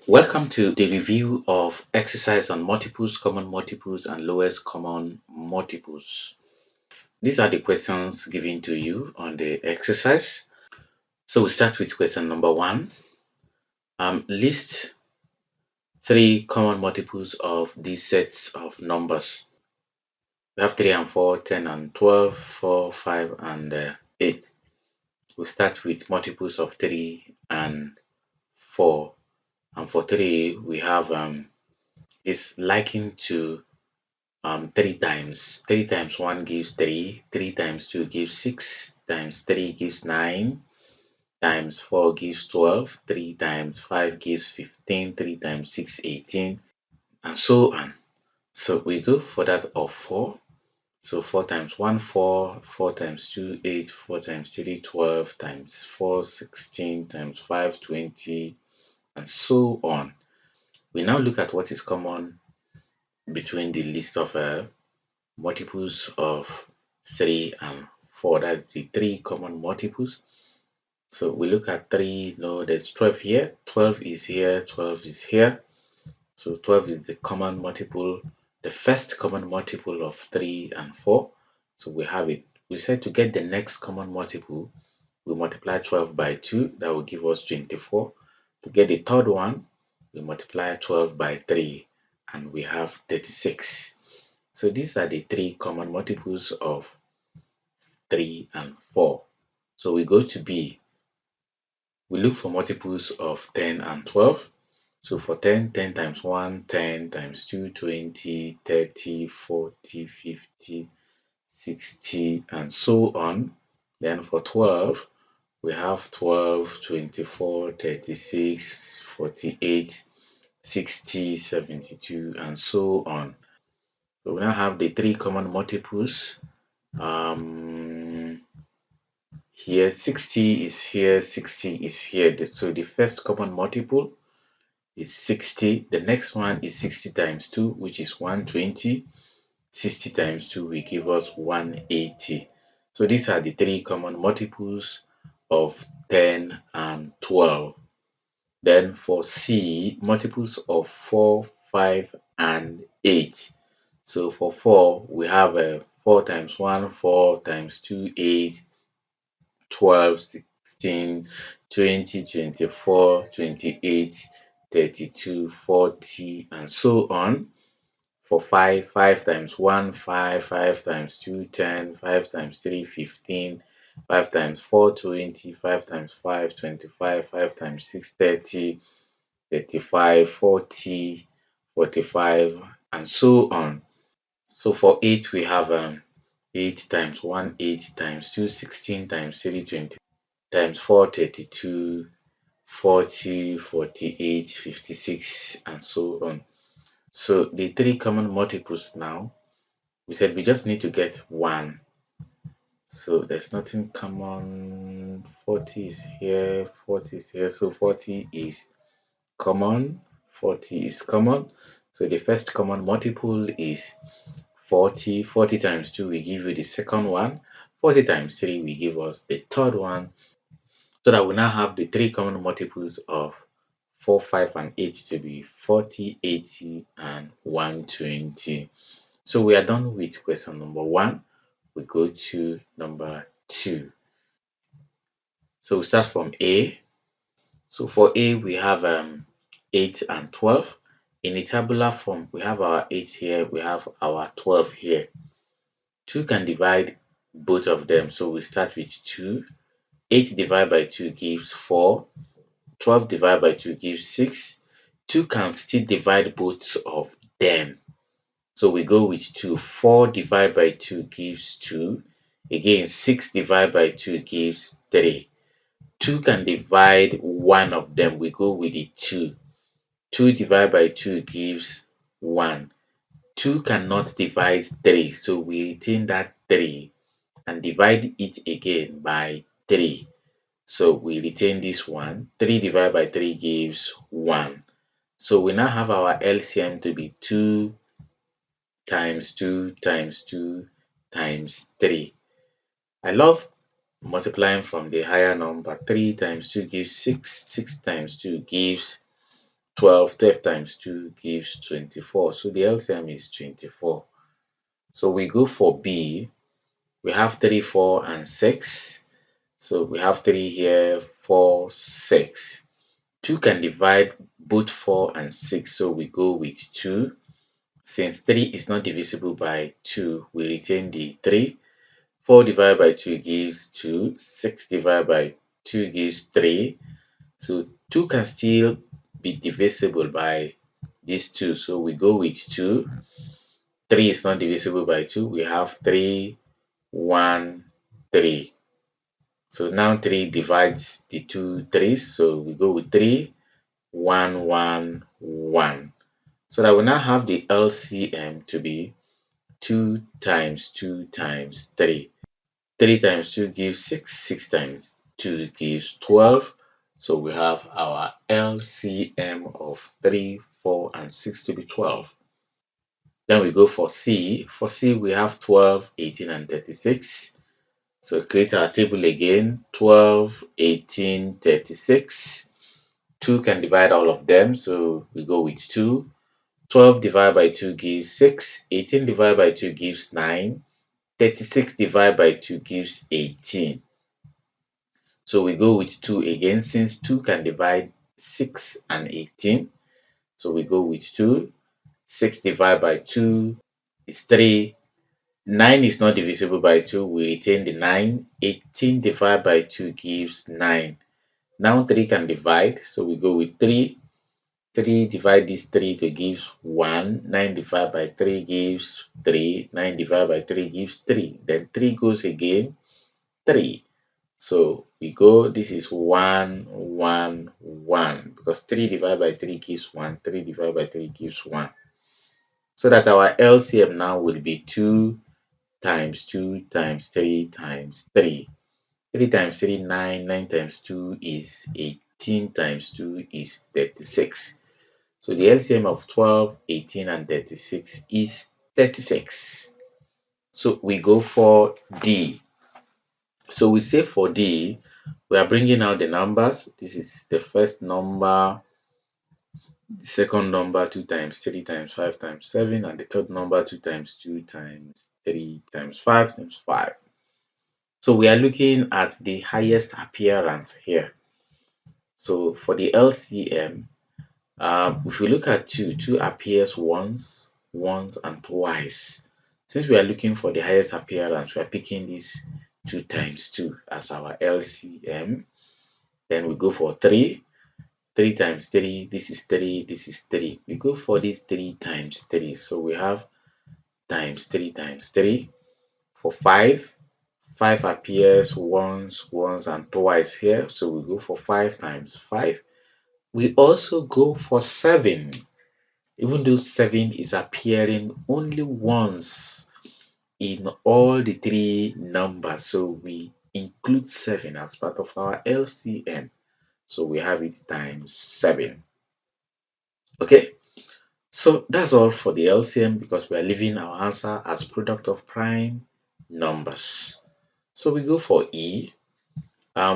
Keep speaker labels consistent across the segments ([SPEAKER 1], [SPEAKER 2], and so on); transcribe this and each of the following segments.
[SPEAKER 1] Welcome to the review of exercise on multiples, common multiples, and lowest common multiples. These are the questions given to you on the exercise. So we start with question number one. List three common multiples of these sets of numbers. We have 3 and 4, 10 and 12, 4, 5 and 8. We start with multiples of 3 and 4. And for 3, we have this liking to 3 times 1 gives 3, 3 times 2 gives 6, times 3 gives 9, times 4 gives 12, 3 times 5 gives 15, 3 times 6 18, and so on. So we go for that of 4. So 4 times 1 4, 4 times 2 8, 4 times 3 12, times 4 16, times 5 20, and so on. We now look at what is common between the list of multiples of 3 and 4. That's the three common multiples. So we look at 3. No, there's 12 here, 12 is here, 12 is here. So 12 is the common multiple, the first common multiple of 3 and 4. So we have it. We said to get the next common multiple, we multiply 12 by 2. That will give us 24. To get the third one, we multiply 12 by 3 and we have 36. So these are the three common multiples of 3 and 4. So we go to B. We look for multiples of 10 and 12. So for 10, 10 times 1, 10 times 2, 20, 30, 40, 50, 60, and so on. Then for 12, we have 12, 24, 36, 48, 60, 72, and so on. So we now have the three common multiples. Here 60 is here, 60 is here. So the first common multiple is 60. The next one is 60 times 2, which is 120. 60 times 2 will give us 180. So these are the three common multiples of 10 and 12. Then for C, multiples of 4, 5, and 8. So for 4, we have 4 times 1, 4 times 2, 8, 12, 16, 20, 24, 28, 32, 40, and so on. For 5, 5 times 1, 5, 5 times 2, 10, 5 times 3, 15, 5 times 4, 20, 5 times 5, 25, 5 times 6, 30, 35, 40, 45, and so on. So for 8, we have 8 times 1, 8 times 2, 16 times 3, 20 times 4, 32, 40, 48, 56, and so on. So the three common multiples now, we said we just need to get 1. So there's nothing common. 40 is here, 40 is here. So 40 is common. 40 is common. So the first common multiple is 40. 40 times 2 will give you the second one. 40 times 3 will give us the third one. So that we now have the three common multiples of 4, 5, and 8 to be 40, 80, and 120. So we are done with question number 1. We go to number 2. So we start from A. So for A, we have 8 and 12. In a tabular form, we have our 8 here, we have our 12 here. 2 can divide both of them. So we start with 2. 8 divided by 2 gives 4. 12 divided by 2 gives 6. 2 can still divide both of them. So we go with 2. 4 divided by 2 gives 2. Again, 6 divided by 2 gives 3. 2 can divide one of them. We go with the 2. 2 divided by 2 gives 1. 2 cannot divide 3. So we retain that 3 and divide it again by 3. So we retain this one. 3 divided by 3 gives 1. So we now have our LCM to be 2 times 2 times 2 times 3. I love multiplying from the higher number. 3 times 2 gives 6. 6 times 2 gives 12. 12 times 2 gives 24. So the LCM is 24. So we go for B. We have 3, 4, and 6. So we have 3 here, 4, 6. 2 can divide both 4 and 6. So we go with 2. Since 3 is not divisible by 2, we retain the 3. 4 divided by 2 gives 2. 6 divided by 2 gives 3. So 2 can still be divisible by these 2. So we go with 2. 3 is not divisible by 2. We have 3, 1, 3. So now 3 divides the two threes. So we go with 3, 1, 1, 1. So that we now have the LCM to be 2 times 2 times 3. 3 times 2 gives 6. 6 times 2 gives 12. So we have our LCM of 3, 4, and 6 to be 12. Then we go for C. For C, we have 12, 18, and 36. So create our table again. 12, 18, 36. 2 can divide all of them. So we go with 2. 12 divided by 2 gives 6. 18 divided by 2 gives 9. 36 divided by 2 gives 18. So we go with 2 again since 2 can divide 6 and 18. So we go with 2. 6 divided by 2 is 3. 9 is not divisible by 2. We retain the 9. 18 divided by 2 gives 9. Now 3 can divide. So we go with 3. 3 divide this 3 to gives 1. 9 divided by 3 gives 3. 9 divided by 3 gives 3. Then 3 goes again. 3. So we go, this is 1, 1, 1, because 3 divided by 3 gives 1, 3 divided by 3 gives 1. So that our LCM now will be 2 times 2 times 3 times 3. 3 times 3, 9, 9 times 2 is 18 times 2 is 36. So the LCM of 12, 18, and 36 is 36. So we go for D. So we say for D, we are bringing out the numbers. This is the first number, the second number 2 times 3 times 5 times 7, and the third number 2 times 2 times 3 times 5 times 5. So we are looking at the highest appearance here. So for the LCM, if we look at 2, 2 appears once, and twice. Since we are looking for the highest appearance, we are picking this 2 times 2 as our LCM. Then we go for 3. 3 times 3, this is 3, this is 3. We go for this 3 times 3. So we have times 3 times 3. For 5, 5 appears once, and twice here. So we go for 5 times 5. We also go for 7. Even though 7 is appearing only once in all the three numbers. So we include 7 as part of our LCM. So we have it times 7. Okay, so that's all for the LCM because we are leaving our answer as product of prime numbers. So we go for E.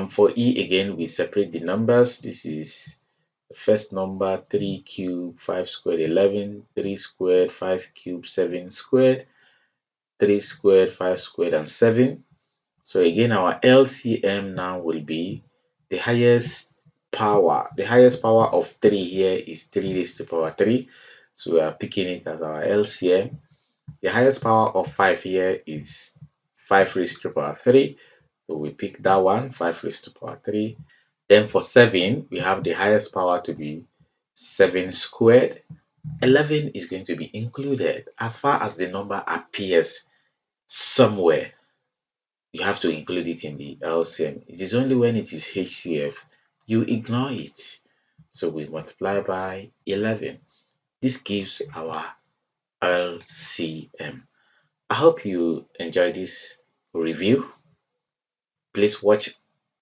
[SPEAKER 1] For E again, we separate the numbers. This is the first number 3 cubed, 5 squared, 11, 3 squared, 5 cubed, 7 squared, 3 squared, 5 squared, and 7. So again, our LCM now will be the highest power. The highest power of 3 here is 3 raised to power 3. So we are picking it as our LCM. The highest power of 5 here is 5 raised to power 3. So we pick that one, 5 raised to power 3. Then for 7, we have the highest power to be 7 squared. 11 is going to be included. As far as the number appears somewhere, you have to include it in the LCM. It is only when it is HCF you ignore it. So we multiply by 11. This gives our LCM. I hope you enjoyed this review. Please watch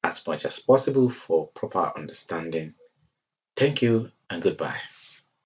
[SPEAKER 1] as much as possible for proper understanding. Thank you and goodbye.